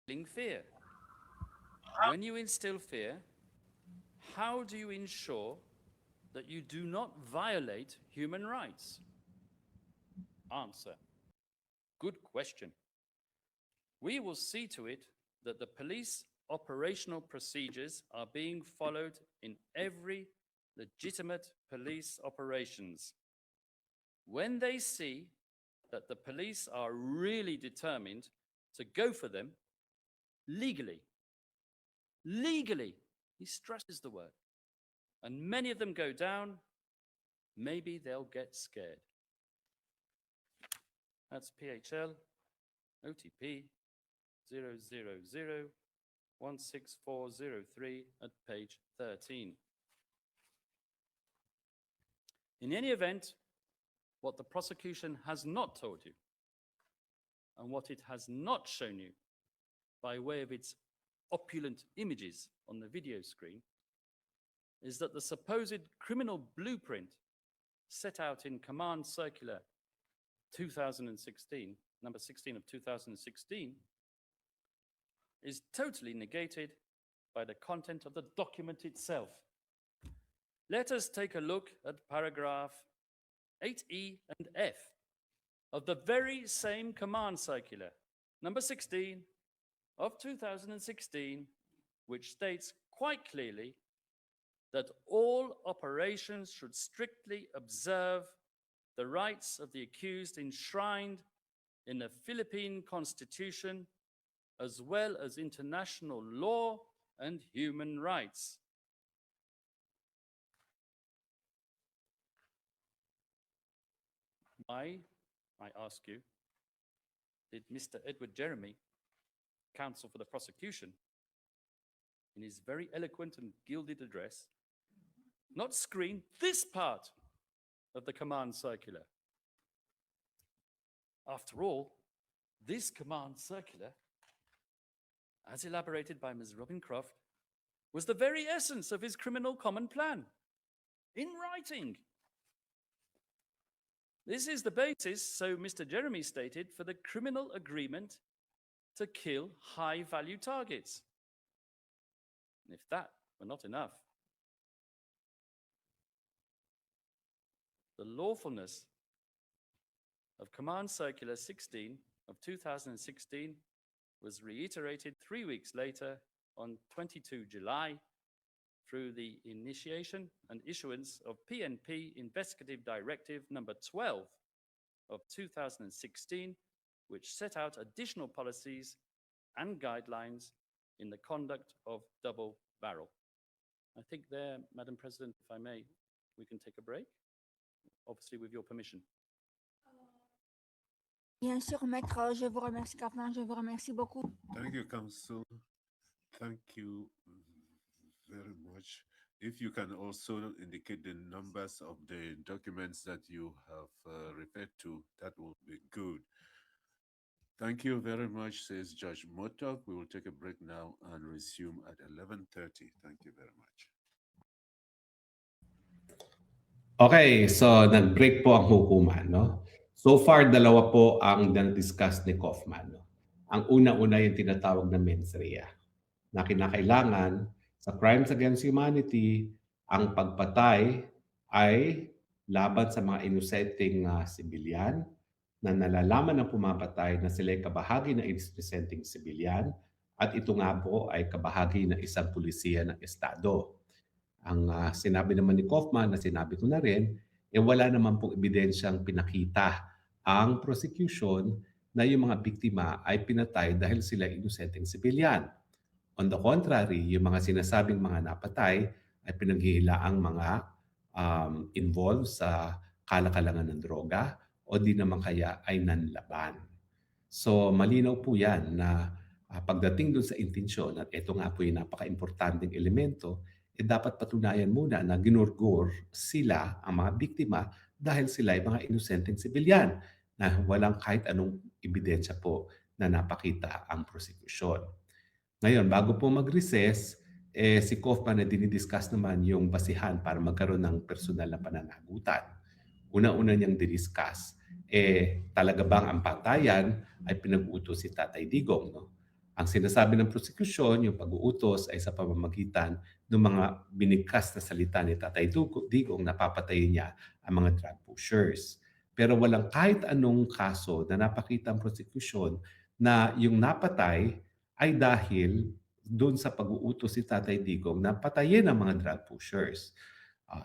Fear. When you instill fear, how do you ensure that you do not violate human rights? Answer. Good question. We will see to it that the police operational procedures are being followed in every legitimate police operations. When they see that the police are really determined to go for them legally, he stresses the word, and many of them go down, maybe they'll get scared. That's PHL OTP 000-16403 at page 13. In any event, what the prosecution has not told you, and what it has not shown you by way of its opulent images on the video screen, is that the supposed criminal blueprint set out in Command Circular 2016, number 16 of 2016, is totally negated by the content of the document itself. Let us take a look at paragraph 8E and F of the very same Command Circular, number 16 of 2016, which states quite clearly that all operations should strictly observe the rights of the accused enshrined in the Philippine Constitution, as well as international law and human rights. Why, I ask you, did Mr. Edward Jeremy, counsel for the prosecution, in his very eloquent and gilded address, not screen this part of the Command Circular? After all, this Command Circular, as elaborated by Ms. Robin Croft, was the very essence of his criminal common plan, in writing. This is the basis, so Mr. Jeremy stated, for the criminal agreement to kill high-value targets. And if that were not enough, the lawfulness of Command Circular 16 of 2016 was reiterated 3 weeks later on 22 July through the initiation and issuance of PNP Investigative Directive number 12 of 2016, which set out additional policies and guidelines in the conduct of double barrel. I think there, Madam President, if I may, we can take a break, obviously with your permission. Bien sûr, maître, je vous remercie, Kaufman, je vous remercie beaucoup. Thank you, Counsel. Thank you very much. If you can also indicate the numbers of the documents that you have referred to, that will be good. Thank you very much, says Judge Motok. We will take a break now and resume at 11:30. Thank you very much. Okay, so nag-break po ang hukuman, no? So far, dalawa po ang na-discuss ni Kaufman. No? Ang una-una yung tinatawag na mens rea, na kinakailangan sa crimes against humanity, ang pagpatay ay laban sa mga inosenteng sibilyan na nalalaman ng pumapatay na sila ay kabahagi ng inosenteng sibilyan at ito nga po ay kabahagi ng isang pulisiya ng Estado. Ang sinabi naman ni Kaufman, na sinabi ko na rin, wala naman pong ebidensyang pinakita ang prosecution na yung mga biktima ay pinatay dahil sila inosenteng sibilyan. On the contrary, yung mga sinasabing mga napatay ay pinaghihilaang mga involved sa kalakalangan ng droga o di naman kaya ay nanlaban. So malinaw po yan na pagdating dun sa intensyon, at ito nga po yung napaka-importanting elemento, dapat patunayan muna na ginurgur sila, ang mga biktima, dahil sila ay mga inosenteng sibilyan na walang kahit anong ebidensya po na napakita ang prosecution. Ngayon, bago po mag-recess, si Kaufman na dinidiscuss naman yung basihan para magkaroon ng personal na pananagutan. Una-una niyang didiscuss, talaga bang ang patayan ay pinag-utos si Tatay Digong? No? Ang sinasabi ng prosekusyon, yung pag-uutos ay sa pamamagitan ng mga binigkas na salita ni Tatay Digong na papatayin niya ang mga drug pushers. Pero walang kahit anong kaso na napakita ang prosekusyon na yung napatay ay dahil doon sa pag-uutos si Tatay Digong na patayin ang mga drug pushers.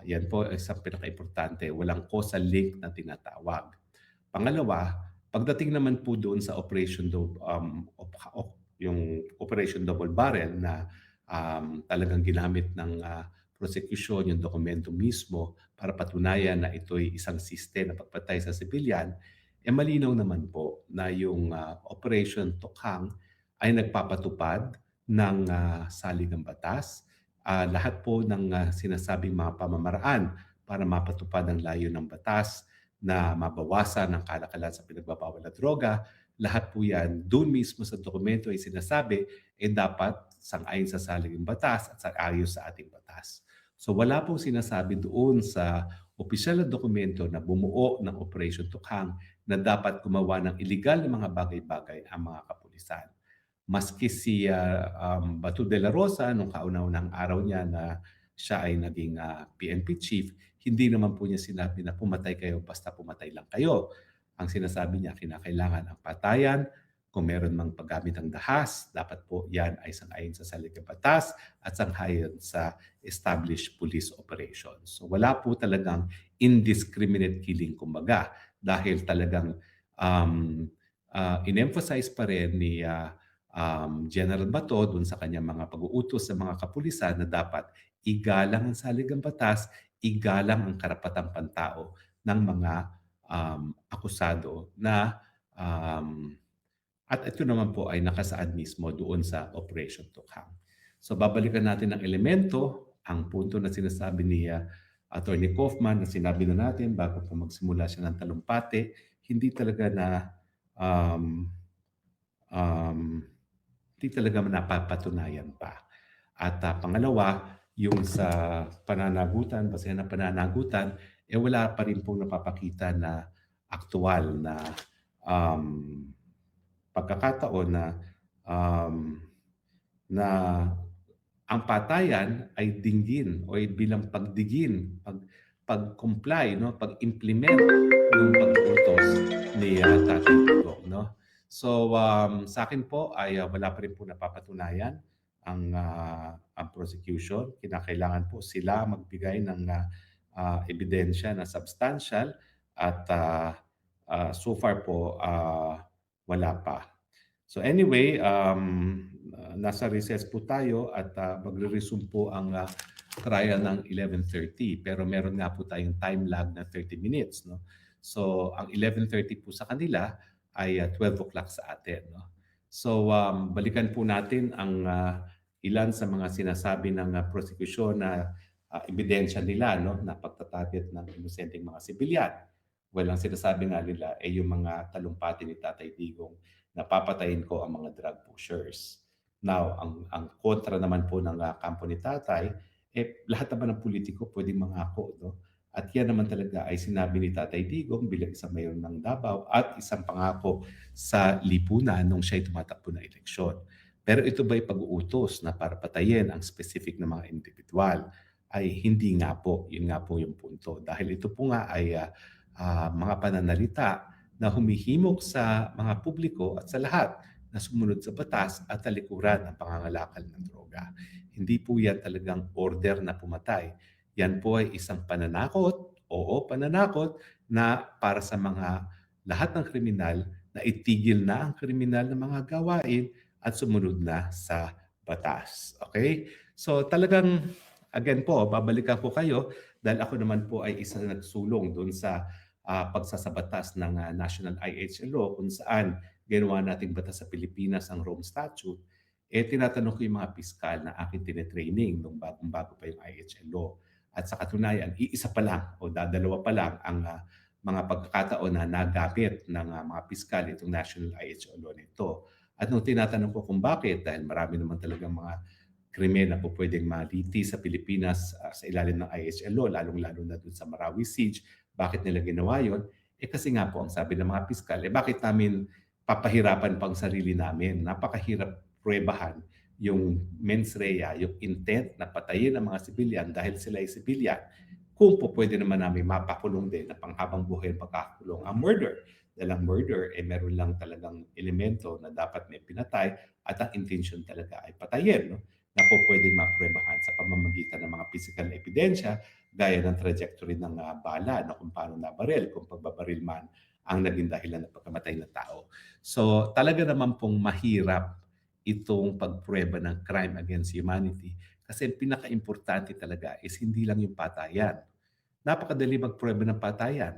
Yan po ay isang pinaka-importante. Walang causal link na tinatawag. Pangalawa, pagdating naman po doon sa yung Operation Double Barrel na talagang ginamit ng prosecution yung dokumento mismo para patunayan na ito'y isang siste na pagpatay sa sibilyan, malinaw naman po na yung Operation Tokhang ay nagpapatupad ng saligang batas. Lahat po ng sinasabing mga pamamaraan para mapatupad ang layo ng batas na mabawasan ang kalakalan sa pinagbabawal na droga, lahat po yan doon mismo sa dokumento ay sinasabi dapat sang-ayon sa saligang batas at sang-ayon sa ating batas. So wala pong sinasabi doon sa opisyal na dokumento na bumuo ng Operation Tokhang na dapat gumawa ng iligal na mga bagay-bagay ang mga kapulisan. Maski si Bato de la Rosa, nung kauna-unang araw niya na siya ay naging PNP chief, hindi naman po niya sinabi na pumatay kayo basta pumatay lang kayo. Ang sinasabi niya, kinakailangan ang patayan. Kung meron mang paggamit ng dahas, dapat po yan ay sang-ayon sa saligang batas at sang-ayon sa established police operations. So wala po talagang indiscriminate killing kumbaga dahil talagang in-emphasize pa rin ni General Bato dun sa kanyang mga pag-uutos sa mga kapulisan na dapat igalang ang saligang batas, igalang ang karapatang pantao ng mga akusado na at ito naman po ay nakasaad mismo doon sa Operation Tokhang. So babalikan natin ang elemento, ang punto na sinasabi ni Attorney Kaufman na sinabi na natin bago po magsimula siya ng talumpati, hindi talaga napapatunayan pa. At pangalawa, yung sa pananagutan, basehan ng pananagutan, wala pa rin pong napapakita na aktual na pagkakataon na ang patayan ay dinggin o ay bilang pagdigin, pag-comply, pag-implement ng pag-utos ni Tatay Digong. So sa akin po ay wala pa rin po napapatunayan ang prosecution. Kinakailangan po sila magbigay ng ebidensya na substantial at so far po wala pa. So anyway, nasa recess po tayo at magre-resume po ang trial ng 11:30 pero meron nga po tayong time lag na 30 minutes. So ang 11:30 po sa kanila ay 12 o'clock sa atin. So balikan po natin ang ilan sa mga sinasabi ng prosecution na ebidensya nila na pagtatarget ng inosenteng mga sibilyan. Well, ang sinasabi nga nila ay yung mga talumpati ni Tatay Digong na papatayin ko ang mga drug pushers. Now, ang kontra naman po ng kampo ni Tatay, lahat naman ng politiko pwedeng mangako. At yan naman talaga ay sinabi ni Tatay Digong bilang isang mayor ng Davao at isang pangako sa lipunan nung siya'y tumatakbo ng eleksyon. Pero ito ba'y pag-uutos na para patayin ang specific na mga individual? Ay hindi nga po. Yun nga po yung punto. Dahil ito po nga ay mga pananalita na humihimok sa mga publiko at sa lahat na sumunod sa batas at talikuran ang pangangalakal ng droga. Hindi po yan talagang order na pumatay. Yan po ay isang pananakot, pananakot na para sa mga lahat ng kriminal na itigil na ang kriminal na mga gawain at sumunod na sa batas. Okay? So talagang, again po, babalikan ko kayo dahil ako naman po ay isa na nagsulong doon sa pagsasabatas ng National IHLO kung saan ginawa nating batas sa Pilipinas ang Rome Statute. Tinatanong ko yung mga piskal na aking tinetraining nung bagong-bago pa yung IHLO. At sa katunayan, iisa pa lang o dadalawa pa lang ang mga pagkakataon na nagamit ng mga piskal itong National IHLO nito. At nung tinatanong ko kung bakit, dahil marami naman talagang mga krimen na po pwedeng maliti sa Pilipinas sa ilalim ng IHLO, lalong-lalo na dun sa Marawi Siege, bakit nila ginawa yun? Kasi nga po, ang sabi ng mga piskal, bakit namin papahirapan pang sarili namin? Napakahirap mapruebahan yung mens rea, yung intent na patayin ang mga sibilyan dahil sila ay sibilyan, kung po pwede naman namin mapakulong din na panghabang buhay ang pagkakakulong ang murder. Dahil ang murder, meron lang talagang elemento na dapat may pinatay at ang intention talaga ay patayin, no? Na po pwedeng mapruebahan sa pamamagitan ng mga physical ebidensya gaya ng trajectory ng bala, no? Kung paano nabaril, kung pagbabaril man ang naging dahilan ng pagkamatay ng tao. So talaga naman pong mahirap itong pagprueba ng crime against humanity kasi ang pinaka-importante talaga is hindi lang yung patayan. Napakadali magprueba ng patayan.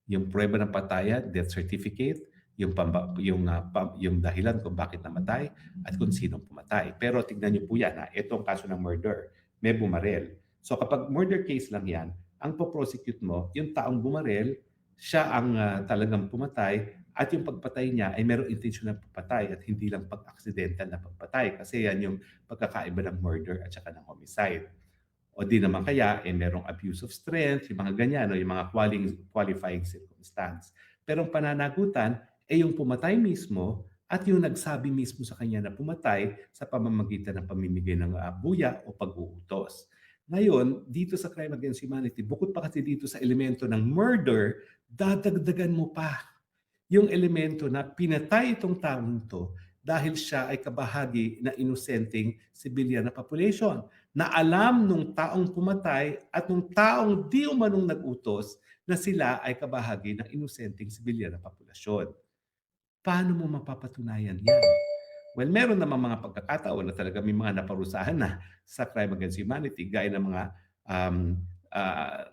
Yung prueba ng patayan, death certificate, yung dahilan kung bakit namatay at kung sinong pumatay. Pero tingnan niyo po yan, itong kaso ng murder, may bumaril. So kapag murder case lang yan, ang po-prosecute mo, yung taong bumaril, siya ang talagang pumatay at yung pagpatay niya ay merong intention ng pagpatay at hindi lang pag-accidental na pagpatay kasi yan yung pagkakaiba ng murder at saka ng homicide. O di naman kaya, merong abuse of strength, yung mga ganyan, o yung mga qualifying circumstance. Pero ang pananagutan, yung pumatay mismo at yung nagsabi mismo sa kanya na pumatay sa pamamagitan ng pamimigay ng buya o pag-uutos. Ngayon, dito sa crime against humanity, bukod pa kasi dito sa elemento ng murder, dadagdagan mo pa yung elemento na pinatay itong taong ito dahil siya ay kabahagi na inosenteng civilian na population na alam nung taong pumatay at nung taong di umanong nag-utos na sila ay kabahagi ng inosenteng civilian na populasyon. Paano mo mapapatunayan yan? Well, meron naman mga pagkakataon na talaga may mga naparusahan na sa crime against humanity gaya ng mga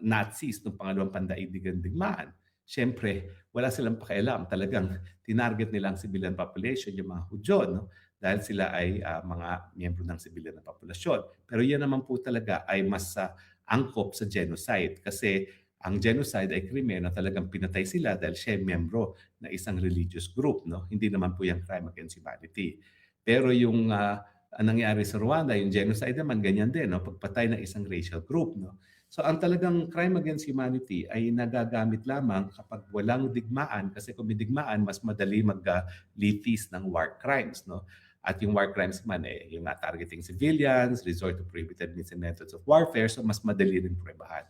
Nazis noong pangalawang pandaigdigang digmaan. Siyempre, wala silang pakialam. Talagang tinarget nilang civilian population, yung mga Hudyo, no? Dahil sila ay mga miyembro ng civilian na populasyon. Pero yan naman po talaga ay mas angkop sa genocide kasi ang genocide ay krimen na talagang pinatay sila dahil siya ay miyembro na isang religious group. No? Hindi naman po yung crime against humanity. Pero yung nangyari sa Rwanda, yung genocide naman, ganyan din. No? Pagpatay ng isang racial group. No? So ang talagang crime against humanity ay nagagamit lamang kapag walang digmaan kasi kung may digmaan, mas madali mag-litis ng war crimes. No? At yung war crimes man, yung targeting civilians, resort to prohibited means and methods of warfare, so mas madali rin pruebahan.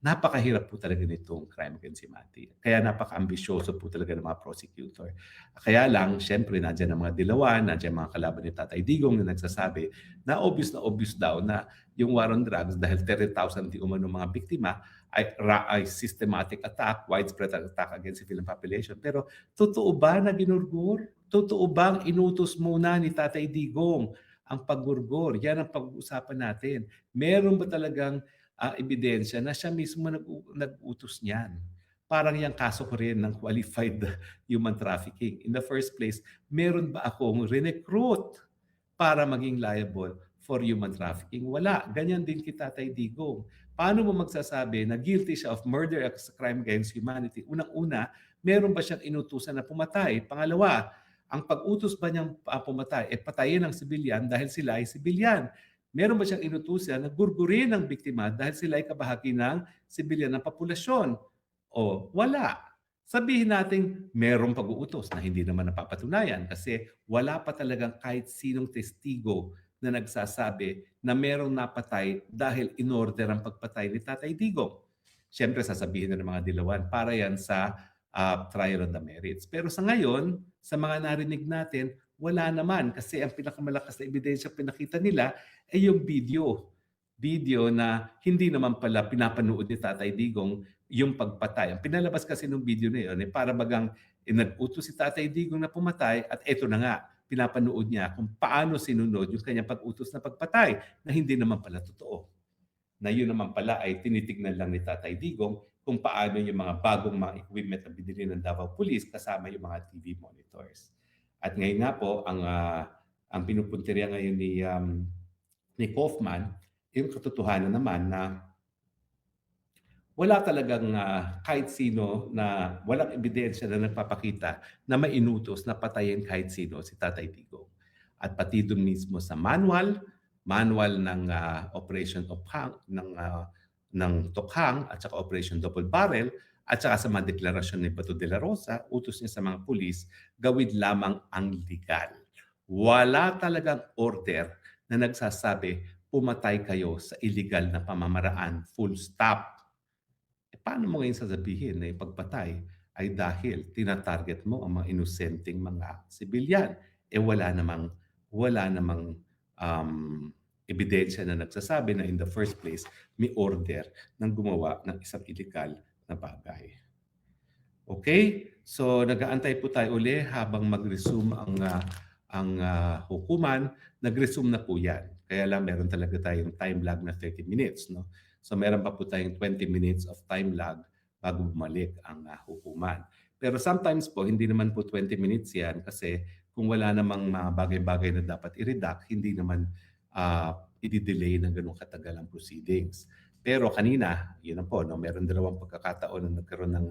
Napakahirap po talaga nitong crime against humanity. Kaya napaka-ambisyoso po talaga ng mga prosecutor. Kaya lang, syempre, nandiyan ang mga dilawan, nandiyan mga kalaban ni Tatay Digong na nagsasabi na obvious daw na yung war on drugs dahil 30,000 di umano mga biktima ay systematic attack, widespread attack against civilian population. Pero totoo ba na ginurgur? Totoo bang inutos muna ni Tatay Digong ang paggurgor? Yan ang pag-uusapan natin. Meron ba talagang ebidensya na siya mismo nag-utos niyan? Parang yung kaso ko rin ng qualified human trafficking. In the first place, meron ba akong recruit para maging liable for human trafficking? Wala. Ganyan din kay Tatay Digong. Paano mo magsasabi na guilty siya of murder as a crime against humanity? Unang-una, meron ba siyang inutusan na pumatay? Pangalawa, ang pag-utos ba niyang pumatay patayin ang sibilyan dahil sila ay sibilyan? Meron ba siyang inutusan na gurgurin ang biktima dahil sila ay kabahagi ng sibilyan ng populasyon? O wala. Sabihin natin merong pag-uutos na hindi naman napapatunayan kasi wala pa talagang kahit sinong testigo na nagsasabi na merong napatay dahil in-order ang pagpatay ni Tatay Digong. Siyempre sasabihin na ng mga dilawan para yan sa trial on the merits. Pero sa ngayon, sa mga narinig natin, wala naman kasi ang pinakamalakas na ebidensya pinakita nila ay yung video. Video na hindi naman pala pinapanood ni Tatay Digong yung pagpatay. Ang pinalabas kasi ng video na yun, para bagang nag-utos si Tatay Digong na pumatay at eto na nga, pinapanood niya kung paano sinunod yung kanyang pag-utos na pagpatay na hindi naman pala totoo. Na yun naman pala ay tinitignan lang ni Tatay Digong kung paano yung mga bagong mga equipment na binili ng Davao Police kasama yung mga TV monitors. At ngayon nga po, ang pinupuntirya ngayon ni Kaufman, yung katotohanan naman na wala talagang kahit sino na walang ebidensya na nagpapakita na mainutos na patayin kahit sino si Tatay Digong. At pati doon mismo sa manual ng Operation Tokhang, ng Tokhang at saka Operation Double Barrel at saka sa mga deklarasyon ni Bato de la Rosa, utos niya sa mga pulis, gawin lamang ang legal. Wala talagang order na nagsasabi pumatay kayo sa illegal na pamamaraan, full stop. Paano mo ngayon sasabihin na yung pagpatay ay dahil tina-target mo ang mga inosenteng mga sibilyan? Wala namang ebidensya na nagsasabi na in the first place may order ng gumawa ng isang illegal na bagay. Okay? So nag-aantay po tayo uli habang mag-resume ang hukuman. Nag-resume na po 'yan. Kaya lang meron talaga tayong time lag na 30 minutes, no? So meron pa po tayong 20 minutes of time lag bago bumalik ang hukuman. Pero sometimes po hindi naman po 20 minutes 'yan kasi kung wala namang mga bagay-bagay na dapat i-redact, hindi naman i-delay ng ganung katagal ang proceedings. Pero kanina, yun na po, no, meron dalawang pagkakataon na nagkaroon ng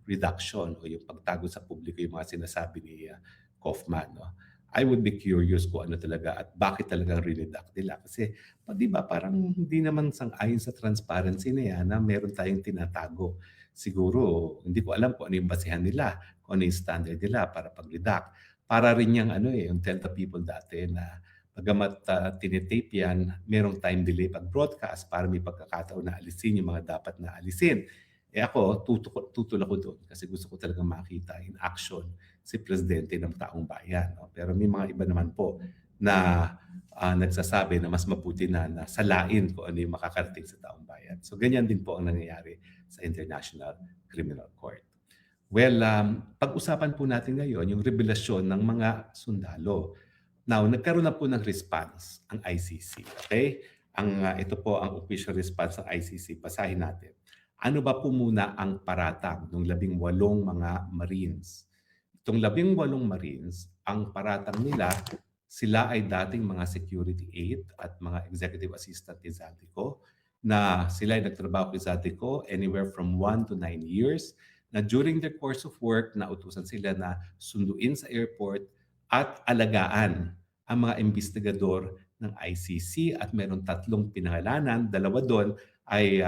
reduction o yung pagtago sa publiko yung mga sinasabi ni Kaufman. No? I would be curious kung ano talaga at bakit talagang redact nila. Kasi, di ba, parang hindi naman sang-ayon sa transparency na yan na meron tayong tinatago. Siguro, hindi ko alam kung ano yung basihan nila, kung ano yung standard nila para pag-redact. Para rin yung, yung tell the people dati na bagamat tinitape yan, merong time delay pag-broadcast para may pagkakataon na alisin yung mga dapat na alisin. Ako, tutol ako doon kasi gusto ko talaga makita in action si Presidente ng taong bayan. No? Pero may mga iba naman po na nagsasabi na mas mabuti na salain kung ano yung makakarating sa taong bayan. So ganyan din po ang nangyayari sa International Criminal Court. Well, pag-usapan po natin ngayon yung revelasyon ng mga sundalo. Now, nagkaroon na po ng response ang ICC. Okay? Ito po ang official response ng ICC. Basahin natin. Ano ba po muna ang paratang ng 18 mga Marines? Itong 18 Marines, ang paratang nila, sila ay dating mga security aide at mga executive assistant ni Zaldico na sila ay nagtrabaho kay Zaldico anywhere from 1 to 9 years na during the course of work, nautusan sila na sunduin sa airport at alagaan ang mga investigador ng ICC at meron 3 pinangalanan. 2 doon ay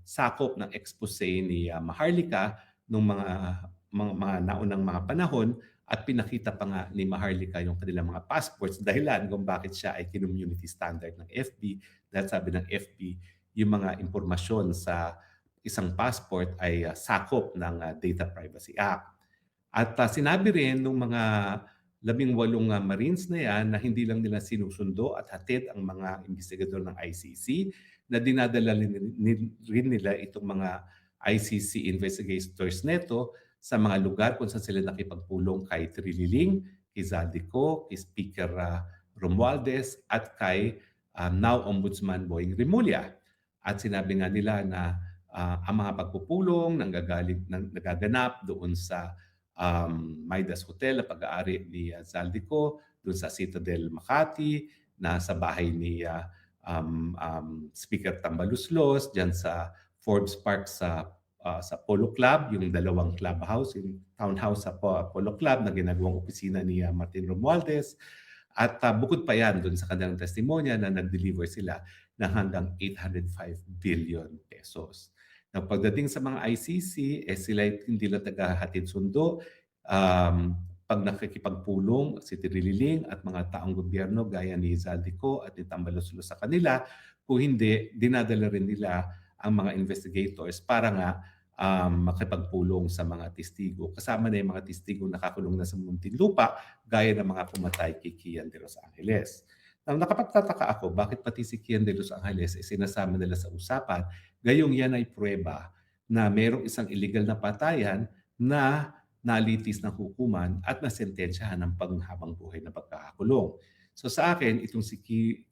sakop ng expose ni Maharlika nung mga naunang mga panahon at pinakita pa nga ni Maharlika yung kanilang mga passports dahilan kung bakit siya ay kinommunity standard ng FB dahil sabi ng FB yung mga impormasyon sa isang passport ay sakop ng Data Privacy Act. At sinabi rin ng mga 18 Marines na yan na hindi lang nila sinusundo at hatid ang mga investigador ng ICC na dinadala rin nila itong mga ICC investigators neto sa mga lugar kung saan sila nakipagpulong kay Trililing, kay Zaldico, kay Speaker Romualdez at kay now Ombudsman Boying Rimulya. At sinabi nga nila na ang mga pagpupulong nagaganap doon sa Midas Hotel na pag-aari ni Zaldico, doon sa Citadel Makati, na sa bahay ni Speaker Tambaluslos, dyan sa Forbes Park sa Polo Club, yung 2 clubhouse, yung townhouse sa Polo Club na ginagawang opisina ni Martin Romualdez. At bukod pa yan doon sa kanilang testimonya na nag-deliver sila ng hanggang 805 billion pesos. Na pagdating sa mga ICC, sila hindi lang taga-hatid sundo. Pag nakikipagpulong si Trililing at mga taong gobyerno gaya ni Zaldico at ni Tambaluslos sa kanila, kung hindi, dinadala rin nila ang mga investigators para nga makipagpulong sa mga testigo. Kasama na yung mga testigo nakakulong na sa Muntinlupa gaya ng mga pumatay kay Kian de Los Angeles. Now, nakapagtataka ako bakit pati si Kian de Los Angeles ay sinasama nila sa usapan, gayong yan ay pruweba na mayroong isang illegal na patayan na nalitis ng hukuman at nasentensyahan ng panghabang buhay na pagkakakulong. So sa akin, itong si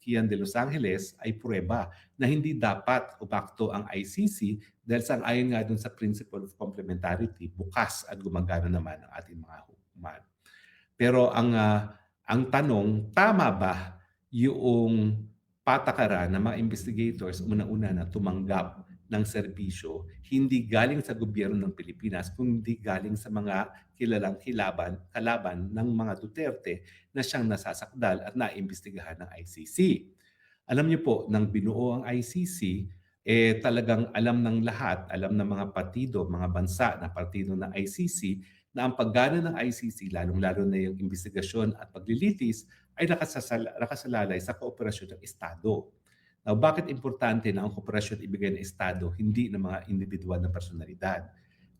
Kian de Los Angeles ay pruweba na hindi dapat upakto ang ICC dahil sang-ayon nga dun sa principle of complementarity, bukas at gumagana naman ang ating mga hukuman. Pero ang tanong, tama ba yung patakaran ng mga investigators unang-una na tumanggap ng serbisyo hindi galing sa gobyerno ng Pilipinas kundi galing sa mga kilalang kalaban ng mga Duterte na siyang nasasakdal at naimbestigahan ng ICC. Alam niyo po, nang binuo ang ICC, talagang alam ng lahat, alam ng mga partido, mga bansa na partido ng ICC na ang paggana ng ICC, lalong-lalo na yung investigasyon at paglilitis, ay nakasalalay sa kooperasyon ng Estado. Now, bakit importante na ang kooperasyon ibigay ng Estado, hindi ng mga individual na personalidad?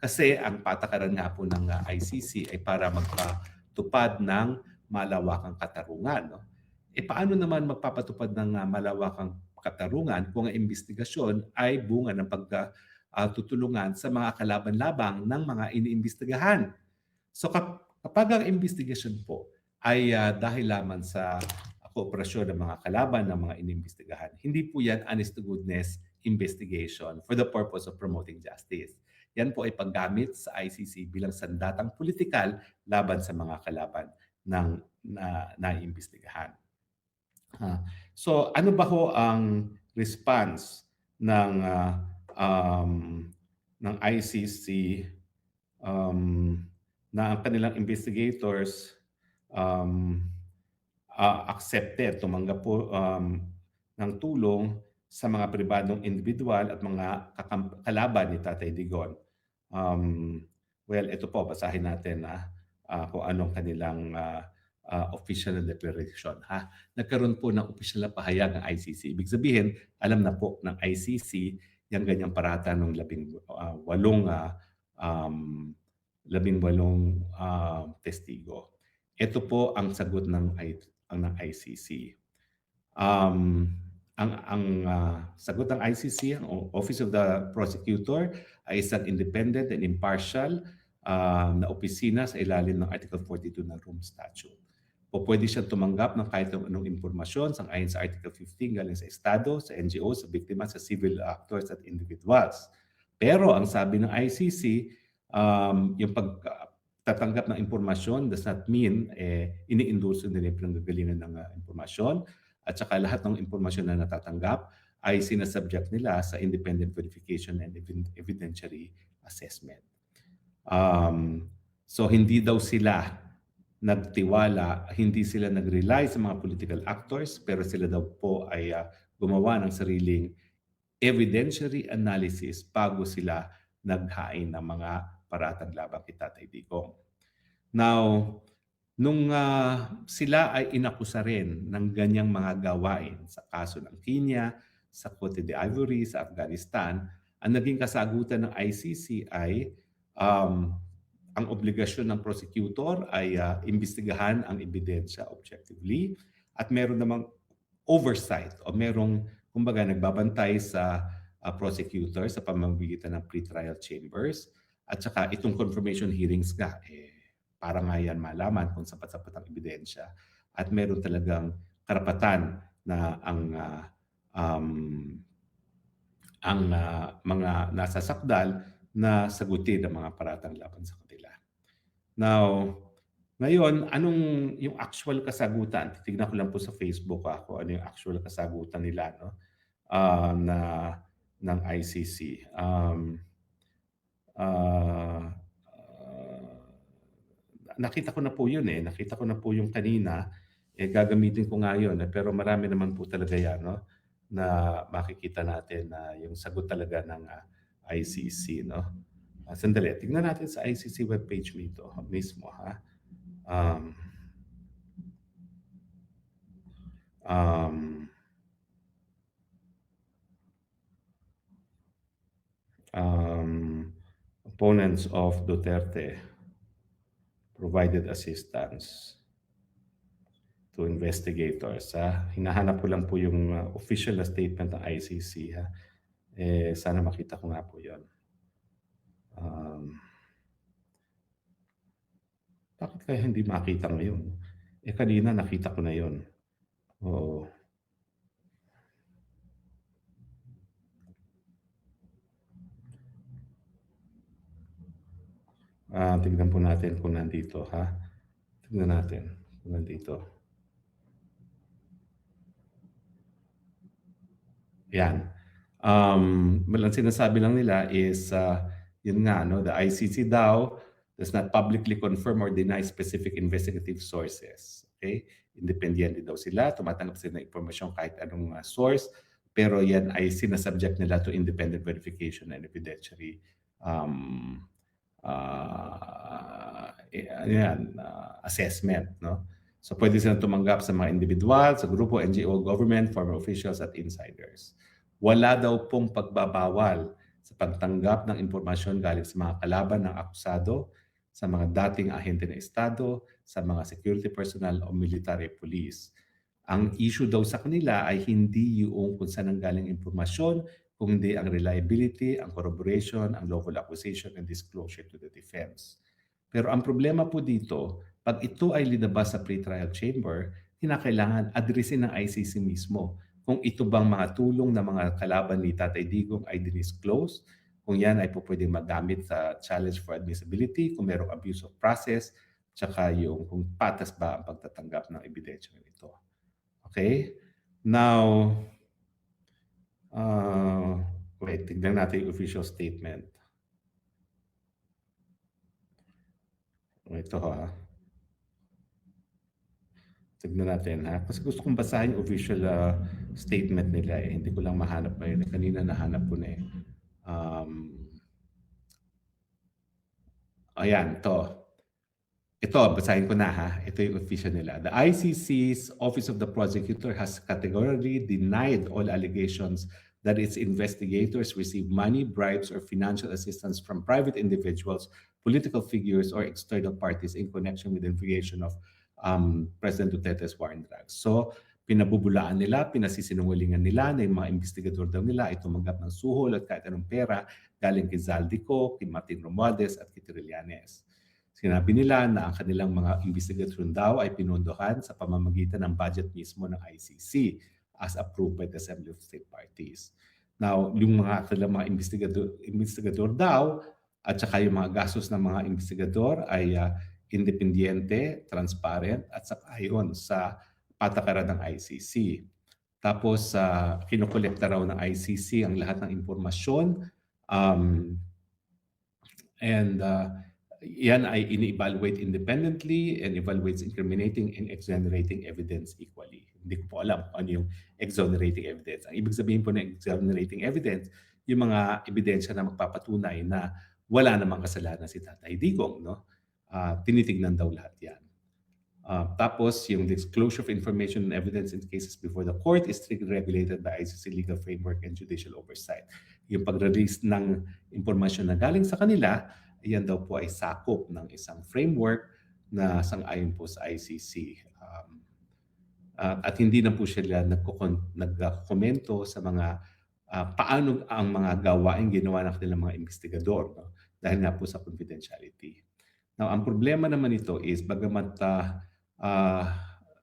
Kasi ang patakaran nga po ng ICC ay para magpatupad ng malawakang katarungan. No? Paano naman magpapatupad ng malawakang katarungan kung ang investigasyon ay bunga ng pagtutulungan sa mga kalaban-labang ng mga iniimbestigahan? So kapag ang investigasyon po ay dahil lamang sa kooperasyon ng mga kalaban ng mga iniimbestigahan, hindi po yan honest to goodness investigation for the purpose of promoting justice. Yan po ay paggamit sa ICC bilang sandatang politikal laban sa mga kalaban ng naiimbestigahan. So ano ba ho ang response ng ICC na ang kanilang investigators accepted, tumanggap po ng tulong sa mga pribadong individual at mga kalaban ni Tatay Digong. Well, ito po, basahin natin kung anong kanilang official na declaration. Nagkaroon po ng official na pahayag ng ICC. Ibig sabihin, alam na po ng ICC yung ganyang parata ng 18 testigo. Ito po ang sagot ng ICC. Ang sagot ng ICC, ang Office of the Prosecutor, ay isang independent and impartial na opisina sa ilalim ng Article 42 ng Rome Statute. Pwede siyang tumanggap ng kahit anong impormasyon sang-ayon sa Article 15 galing sa Estado, sa NGO, sa biktima, sa civil actors at individuals. Pero ang sabi ng ICC, yung pagtatanggap ng impormasyon does not mean ini-endorse nila yung pinanggagalingan ng impormasyon, at saka lahat ng impormasyon na natatanggap ay sinasubject nila sa independent verification and evidentiary assessment. So hindi daw sila nagtiwala, hindi sila nag-rely sa mga political actors, pero sila daw po ay gumawa ng sariling evidentiary analysis bago sila naghain ng mga paratang laban kay Tatay Digong. Now, nung sila ay inakusa rin ng ganyang mga gawain sa kaso ng Kenya, sa Cote d'Ivoire, sa Afghanistan, ang naging kasagutan ng ICC ay ang obligasyon ng prosecutor ay imbestigahan ang ebidensya objectively at meron namang oversight o merong kumbaga nagbabantay sa prosecutor sa pamamagitan ng pretrial chambers at saka itong confirmation hearings para nga yan malaman kung sapat-sapat ang ebidensya at meron talagang karapatan na ang mga nasa sakdal na sagutin ang mga paratang laban sa kanila. Now, ngayon, anong yung actual kasagutan? Titignan ko lang po sa Facebook kung ano yung actual kasagutan nila ng ICC. Nakita ko na po yun Nakita ko na po yung kanina. Gagamitin ko nga yun. Pero marami naman po talaga yan na makikita natin na yung sagot talaga ng ICC. Sandali, tignan natin sa ICC webpage mismo. Opponents of Duterte provided assistance to investigators. Hinahanap ko lang po yung official na statement ng ICC. Sana makita ko nga po yun. Bakit kaya hindi makita ngayon? Kanina nakita ko na yun. Oo. Tignan po natin kung nandito. Tignan natin kung nandito. Yan. Ang sinasabi lang nila is, yun nga, the ICC daw does not publicly confirm or deny specific investigative sources. Okay? Independyente daw sila, tumatanggap sila ng impormasyon kahit anong source, pero yan ay sinasubject nila to independent verification and evidentiary assessment, no? So pwede silang tumanggap sa mga individual, sa grupo, NGO, government, former officials at insiders. Wala daw pong pagbabawal sa pagtanggap ng impormasyon galing sa mga kalaban ng akusado, sa mga dating ahente ng Estado, sa mga security personnel o military police. Ang issue daw sa kanila ay hindi yung kung saan ang galing impormasyon, kundi ang reliability, ang corroboration, ang lawful accusation and disclosure to the defense. Pero ang problema po dito, pag ito ay linabas sa pre-trial chamber, kinakailangan addressin ng ICC mismo kung ito bang mga tulong ng mga kalaban ni Tatay Digong ay dinisclose, kung yan ay po pwedeng magamit sa challenge for admissibility, kung merong abuse of process, tsaka yung kung patas ba ang pagtatanggap ng ebidensya nito. Okay? Now, wait, tignan natin yung official statement. Ito ha. Tignan natin ha. Kasi gusto kong basahin yung official statement nila eh. Hindi ko lang mahanap ngayon. Kanina nahanap ko na eh. Ayan, ito. Ito, basahin ko na ha. Ito yung official nila. The ICC's Office of the Prosecutor has categorically denied all allegations that its investigators received money, bribes, or financial assistance from private individuals, political figures, or external parties in connection with the investigation of President Duterte's war on drugs. So, pinabubulaan nila, pinasisinungalingan nila na yung mga investigador daw nila ay tumanggap ng suhol at kahit anong pera galing kay Zaldico, kay Martin Romualdez at kay Trillanes. Sinabi nila na ang kanilang mga investigasyon daw ay pinondohan sa pamamagitan ng budget mismo ng ICC as approved by the Assembly of State Parties. Now, yung mga kanilang mga investigador daw at saka yung mga gastos ng mga investigador ay independiente, transparent at saka ayon sa patakaran ng ICC. Tapos, kinokolekta raw ng ICC ang lahat ng impormasyon yan ay ini-evaluate independently and evaluates incriminating and exonerating evidence equally. Hindi ko po alam kung ano yung exonerating evidence. Ang ibig sabihin po ng exonerating evidence, yung mga ebidensya na magpapatunay na wala namang kasalanan si Tatay Digong. No? Tinitignan daw lahat yan. Tapos, yung disclosure of information and evidence in cases before the court is strictly regulated by ICC legal framework and judicial oversight. Yung pag-release ng impormasyon na galing sa kanila, yan daw po ay sakop ng isang framework na sang-ayon po sa ICC. At hindi na po sila nagkomento sa mga paano ang mga gawain ginawa ng kanilang mga investigador, no? Dahil nga po sa confidentiality. Now, ang problema naman ito is bagamat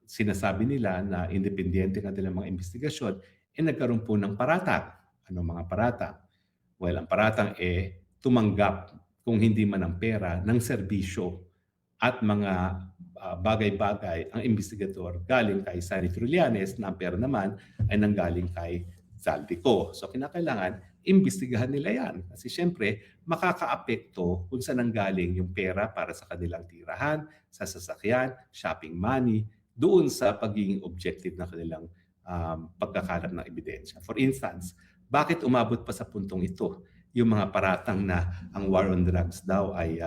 sinasabi nila na independyente ang kanilang mga investigasyon, nagkaroon po ng paratang. Ano mga paratang? Well, ang paratang tumanggap kung hindi man ang pera, ng serbisyo at mga bagay-bagay ang investigador galing kay Sani Trillanes na ang pera naman ay nanggaling kay Zaldico. So kinakailangan, imbestigahan nila yan. Kasi syempre, makakaapekto kung saan nanggaling yung pera para sa kanilang tirahan, sa sasakyan, shopping money, doon sa pagiging objective na kanilang pagkakalap ng ebidensya. For instance, bakit umabot pa sa puntong ito? Yung mga paratang na ang war on drugs daw ay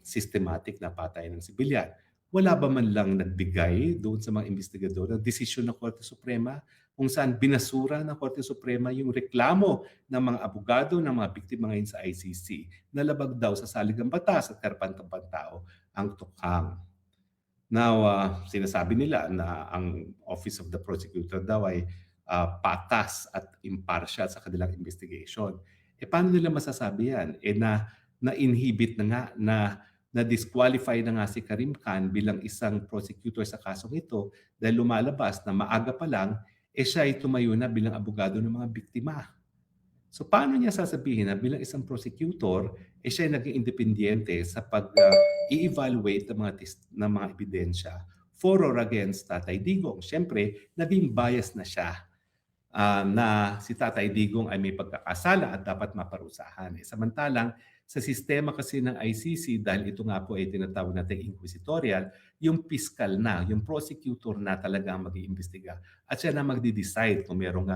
systematic na patay ng sibilyan. Wala ba man lang nagbigay doon sa mga investigador ng desisyon ng Korte Suprema kung saan binasura ng Korte Suprema yung reklamo ng mga abogado ng mga biktima ngayon sa ICC na labag daw sa saligang batas at karapatan-pantao ang tukhang. Now, sinasabi nila na ang Office of the Prosecutor daw ay patas at impartial sa kanilang investigation. Paano nila masasabi yan? Na-inhibit na nga, na-disqualify na nga si Karim Khan bilang isang prosecutor sa kasong ito dahil lumalabas na maaga pa lang, siya ay tumayo na bilang abogado ng mga biktima. So paano niya sasabihin na bilang isang prosecutor, siya ay naging independyente sa pag-i-evaluate ng mga ebidensya for or against Tatay Digong? Siyempre, naging bias na siya. Na si Tatay Digong ay may pagkakasala at dapat maparusahan. Samantalang sa sistema kasi ng ICC, dahil ito nga po ay tinatawag natin inquisitorial, yung fiscal na, yung prosecutor na talaga ang mag-iimbestiga at siya na magdi-decide kung merong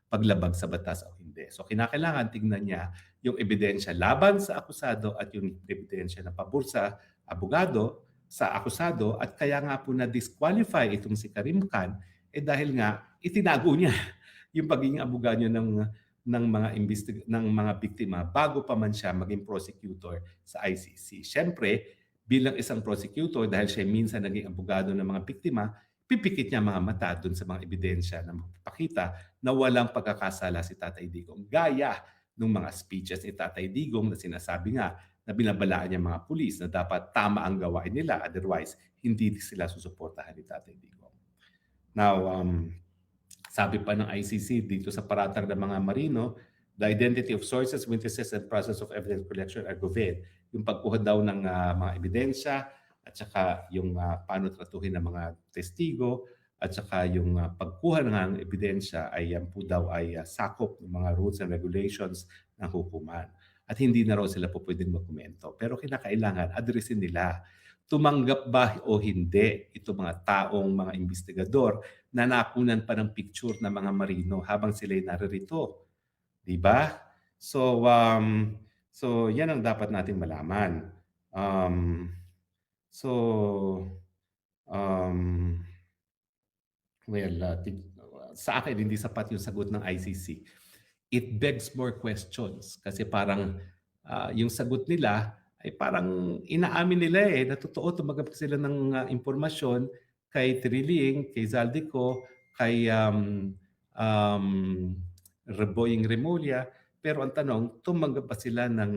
paglabag sa batas o hindi. So kinakailangan tignan niya yung ebidensya laban sa akusado at yung ebidensya na pabor sa abogado, sa akusado, at kaya nga po na-disqualify itong si Karim Khan dahil nga itinago niya yung pagiging abogado ng mga biktima bago pa man siya maging prosecutor sa ICC. Siyempre, bilang isang prosecutor, dahil siya minsan naging abogado ng mga biktima, pipikit niya mga mata doon sa mga ebidensya na magpapakita na walang pagkakasala si Tatay Digong. Gaya ng mga speeches ni Tatay Digong na sinasabi nga na binabalaan niya mga pulis na dapat tama ang gawain nila, otherwise hindi sila susuportahan ni Tatay Digong. Now, sabi pa ng ICC dito sa paratang ng mga marino, the identity of sources, witnesses, and process of evidence collection are governed. Yung pagkuha daw ng mga ebidensya at saka yung paano tratuhin ng mga testigo at saka yung pagkuha ng ebidensya ay yan po daw ay sakop ng mga rules and regulations ng hukuman. At hindi na raw sila po pwedeng magkomento. Pero kinakailangan addressin nila tumanggap ba o hindi itong mga taong mga investigador na nakunan pa ng picture ng mga marino habang sila'y naririto. Di ba? So yan ang dapat nating malaman. Sa akin, hindi sapat yung sagot ng ICC. It begs more questions kasi parang yung sagot nila ay parang inaamin nila na totoo tumanggap sila ng impormasyon kay Trilling, kay Zaldico, kay Reboying Remulla, pero ang tanong, tumanggap ba sila ng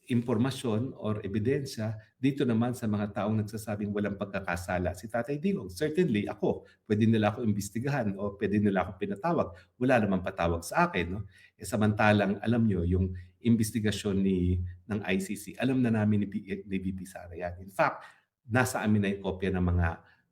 impormasyon or ebidensya dito naman sa mga taong nagsasabing walang pagkakasala si Tatay Digong? Certainly ako, pwede nila ako imbestigahan o pwede nila ako pinatawag. Wala namang patawag sa akin. No? Samantalang alam nyo, yung investigasyon ng ICC, alam na namin ni VP Sara yan. In fact, nasa amin na yung kopya ng mga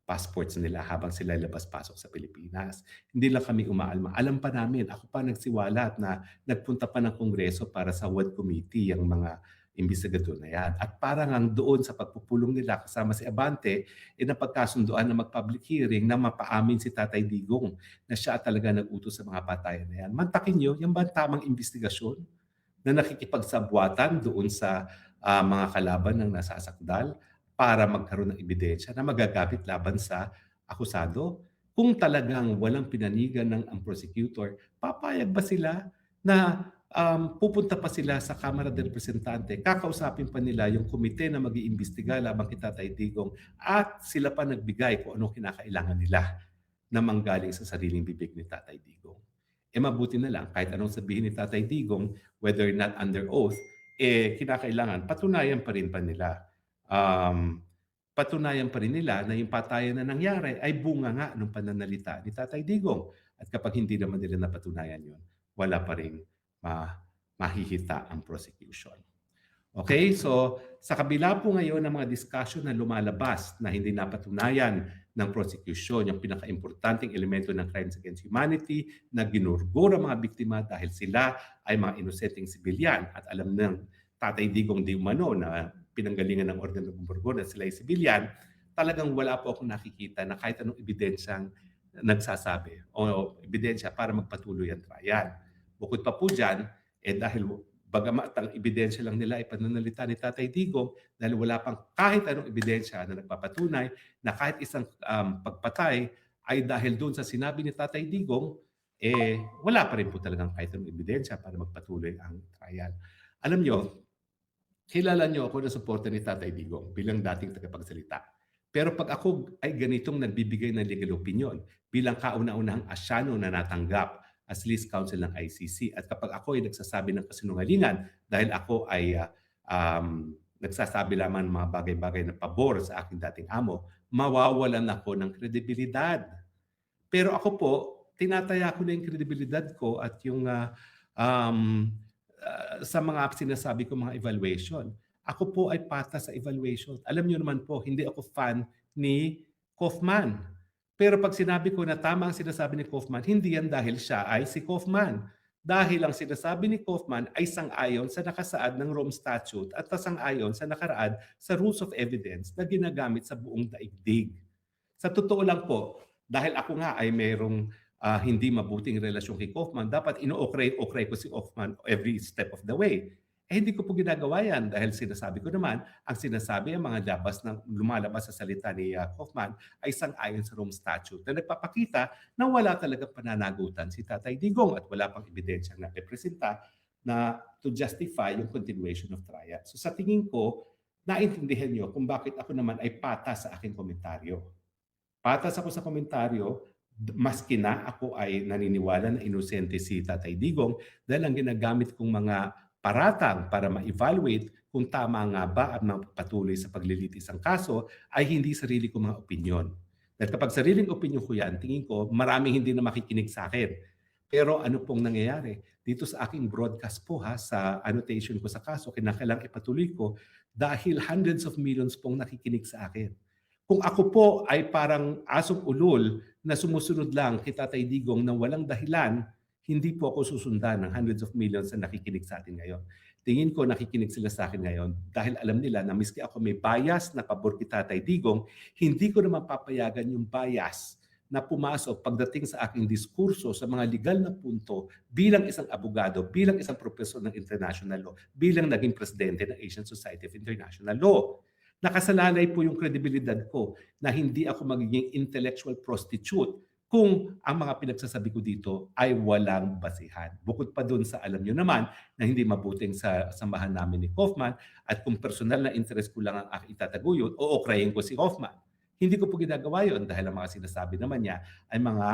passports nila habang sila labas-pasok sa Pilipinas. Hindi lang kami umaalma. Alam pa namin, ako pa nagsiwalat na nagpunta pa ng Kongreso para sa WAD Committee ang mga investigador na yan. At parang ang doon sa pagpupulong nila kasama si Abante, napagkasunduan na mag-public hearing na mapaamin si Tatay Digong na siya talaga nag-utos sa mga patayan na yan. Mantakin nyo, yung ba tamang investigasyon na nakikipagsabwatan doon sa mga kalaban ng nasasakdal para magkaroon ng ebidensya na magagamit laban sa akusado? Kung talagang walang pinanigan ng ang prosecutor, papayag ba sila na pupunta pa sila sa Kamara de Representante, kakausapin pa nila yung komite na mag-iimbestiga laban kay Tatay Digong at sila pa nagbigay kung anong kinakailangan nila na manggaling sa sariling bibig ni Tatay Digong? Mabuti na lang, kahit anong sabihin ni Tatay Digong, whether not under oath, kinakailangan patunayan pa rin nila. Patunayan pa rin nila na yung patayan na nangyari ay bunga nga ng pananalita ni Tatay Digong. At kapag hindi naman nila napatunayan yun, wala pa rin mahihita ang prosecution. Okay, so sa kabila po ngayon ng mga discussion na lumalabas na hindi napatunayan ng prosecution, yung pinaka-importanting elemento ng crimes against humanity na ginurgura mga biktima dahil sila ay mga inosenteng sibilyan at alam ng Tatay Digong di umano na pinanggalingan ng Orden ng Gumburgor na sila ay sibilyan, talagang wala po akong nakikita na kahit anong ebidensyang nagsasabi o ebidensya para magpatuloy ang trial. Bukod pa po dyan, dahil bagamat ang ebidensya lang nila ay pananalita ni Tatay Digong, dahil wala pang kahit anong ebidensya na nagpapatunay na kahit isang pagpatay ay dahil doon sa sinabi ni Tatay Digong, wala pa rin po talagang kahit anong ebidensya para magpatuloy ang trial. Alam nyo, kilala nyo ako na suporta ni Tatay Digong bilang dating tagapagsalita. Pero pag ako ay ganitong nagbibigay ng legal opinion bilang kauna-unahang asyano na natanggap as least counsel ng ICC at kapag ako ay nagsasabi ng kasinungalingan dahil ako ay nagsasabi lamang ng mga bagay-bagay na pabor sa aking dating amo, mawawalan ako ng kredibilidad. Pero ako po, tinataya ko na yung kredibilidad ko at yung sa mga sinasabi ko mga evaluation. Ako po ay patas sa evaluation. Alam niyo naman po, hindi ako fan ni Kaufman. Pero pag sinabi ko na tama ang sinasabi ni Kaufman, hindi yan dahil siya ay si Kaufman. Dahil ang sinasabi ni Kaufman ay sang-ayon sa nakasaad ng Rome Statute at sang-ayon sa nakaraad sa Rules of Evidence na ginagamit sa buong daigdig. Sa totoo lang po, dahil ako nga ay mayroong hindi mabuting relasyon kay Kaufman, dapat ino-okray ko si Kaufman every step of the way. Hindi ko po ginagawa yan dahil sinasabi ko naman, ang sinasabi ang mga lumalabas sa salita ni Kaufman ay sang-ayon sa Rome Statute na nagpapakita na wala talagang pananagutan si Tatay Digong at wala pang ebidensya na representa na to justify yung continuation of trial. So sa tingin ko, naintindihan nyo kung bakit ako naman ay patas sa aking komentaryo. Patas ako sa komentaryo, maski na ako ay naniniwala na inosente si Tatay Digong dahil ang ginagamit kong mga paratang para ma-evaluate kung tama nga ba at patuloy sa paglilitis ang kaso ay hindi sarili kong mga opinyon. Dahil kapag sariling opinyon ko yan, tingin ko maraming hindi na makikinig sa akin. Pero ano pong nangyayari? Dito sa aking broadcast po sa annotation ko sa kaso, kinakailangan ipatuloy ko dahil hundreds of millions pong nakikinig sa akin. Kung ako po ay parang asong ulol na sumusunod lang kay Tatay Digong na walang dahilan, hindi po ako susundan ng hundreds of millions na nakikinig sa atin ngayon. Tingin ko nakikinig sila sa akin ngayon dahil alam nila na miski ako may bias na pabor kay Tatay Digong, hindi ko naman papayagan yung bias na pumasok pagdating sa aking diskurso sa mga legal na punto bilang isang abogado, bilang isang professor ng international law, bilang naging presidente ng Asian Society of International Law. Nakasalalay po yung kredibilidad ko na hindi ako magiging intellectual prostitute kung ang mga pinagsasabi ko dito ay walang basihan. Bukod pa dun sa alam nyo naman na hindi mabuting sa samahan namin ni Kaufman at kung personal na interest ko lang ang aking itataguyod, ookrayin ko si Kaufman. Hindi ko po ginagawa yun dahil ang mga sinasabi naman niya ay mga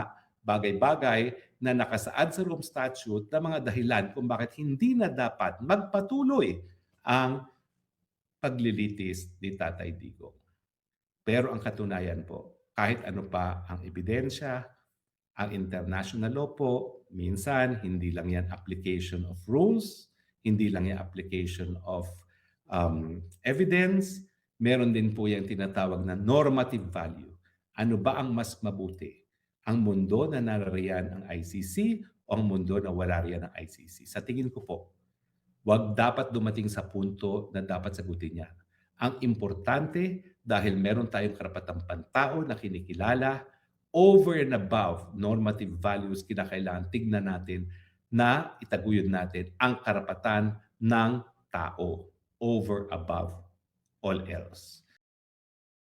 bagay-bagay na nakasaad sa Rome Statute na mga dahilan kung bakit hindi na dapat magpatuloy ang paglilitis ni Tatay Digong. Pero ang katunayan po, kahit ano pa ang ebidensya, ang international law po, minsan hindi lang yan application of rules, hindi lang yan application of evidence, meron din po yung tinatawag na normative value. Ano ba ang mas mabuti? Ang mundo na narariyan ang ICC o ang mundo na wala riyan ang ICC? Sa tingin ko po, wag dapat dumating sa punto na dapat sagutin niya. Ang importante, dahil meron tayong karapatang pantao na kinikilala, over and above normative values, kinakailangan tignan natin na itaguyod natin ang karapatan ng tao over above all else.